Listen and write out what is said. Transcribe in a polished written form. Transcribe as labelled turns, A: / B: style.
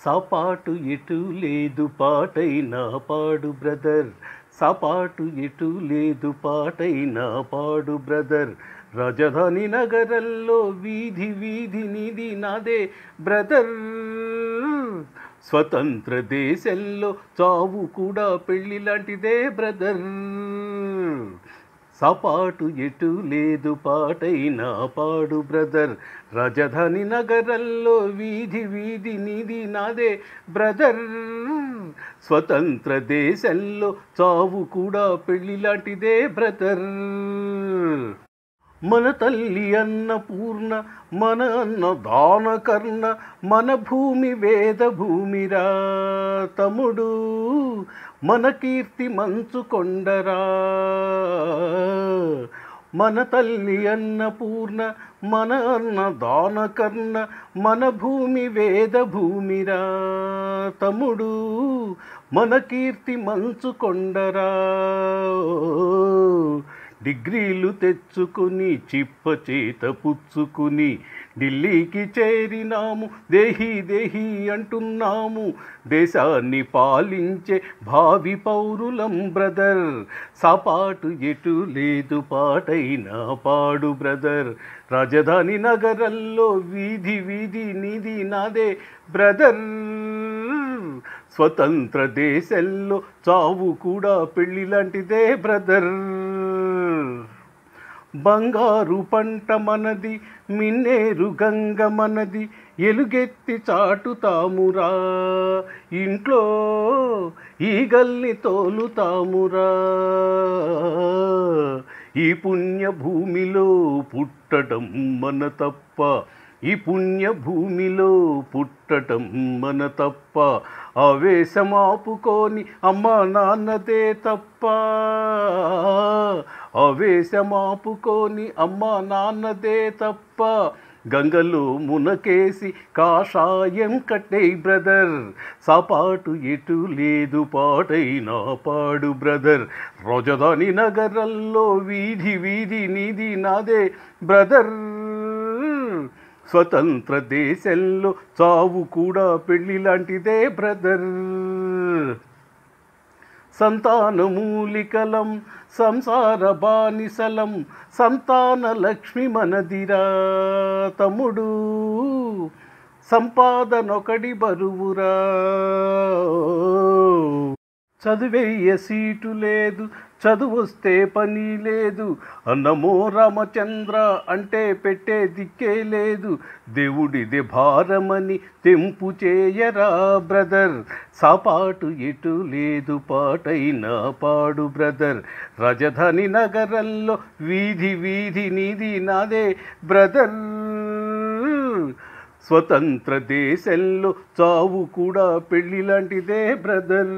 A: సపాటు ఎటు లేదు పాటైనా పాడు బ్రదర్, సపాటు ఎటు లేదు పాటైనా పాడు బ్రదర్. రాజధాని నగరంలో వీధి వీధి నిధి నాదే బ్రదర్. స్వతంత్ర దేశంలో చావు కూడా పెళ్లి లాంటిదే బ్రదర్. సపాటు ఎటు లేదు పాటైనా పాడు బ్రదర్. రాజధాని నగరంలో వీధి వీధి నిధి నాదే బ్రదర్. స్వతంత్ర దేశంలో చావు కూడా పెళ్లి లాంటిదే బ్రదర్. మన తల్లి అన్నపూర్ణ, మన అన్న దానకర్ణ, మన భూమి వేద భూమిరా తమ్ముడు, మన కీర్తి మంచు కొండరా. మన తల్లి అన్నపూర్ణ, మన అన్న దానకర్ణ, మన భూమి వేద భూమిరా తమ్ముడు, మన కీర్తి మంచు కొండరా. డిగ్రీలు తెచ్చుకుని చిప్ప చేత పుచ్చుకుని ఢిల్లీకి చేరినాము, దేహీ దేహీ అంటున్నాము. దేశాన్ని పాలించే భావి పౌరులం బ్రదర్. సపాటు ఎటు లేదు పాటైనా పాడు బ్రదర్. రాజధాని నగరంలో వీధి వీధి నిధి నాదే బ్రదర్. స్వతంత్ర దేశంలో చావు కూడా పెళ్లి లాంటిదే బ్రదర్. బంగారు పంట మనది, మిన్నేరు గంగ మనది, ఎలుగెత్తి చాటుతామురా. ఇంట్లో ఈగల్ని తోలుతామురా. ఈ పుణ్య భూమిలో పుట్టడం మన తప్ప, ఈ పుణ్య భూమిలో పుట్టడం మన తప్ప. ఆవేశమాపుకొని అమ్మా నాన్నదే తప్ప, ఆవేశమాపుకొని అమ్మా నాన్నదే తప్ప. గంగలో మునకేసి కాషాయం కట్టే బ్రదర్. సపాటు ఎటు లేదు పాటైనా పాడు బ్రదర్. రాజధాని నగరంలో వీధి వీధి నిధి నాదే బ్రదర్. స్వతంత్ర దేశంలో చావు కూడా పెళ్లి లాంటిదే బ్రదర్. సంతానమూలికలం, సంసార బానిసలం, సంతాన లక్ష్మి మనదిరా తమ్ముడు, సంపాదనొకడి బరువురా. చదువెయ్య సీటు లేదు, చదువొస్తే పని లేదు, అన్నమో రామచంద్ర అంటే పెట్టే దిక్కే లేదు. దేవుడిది భారమని తెంపు చేయరా బ్రదర్. సపాటు ఎటు లేదు పాటైనా పాడు బ్రదర్. రాజధాని నగరంలో వీధి వీధి నిధి నాదే బ్రదర్. స్వతంత్ర దేశంలో చావు కూడా పెళ్లి లాంటిదే బ్రదర్.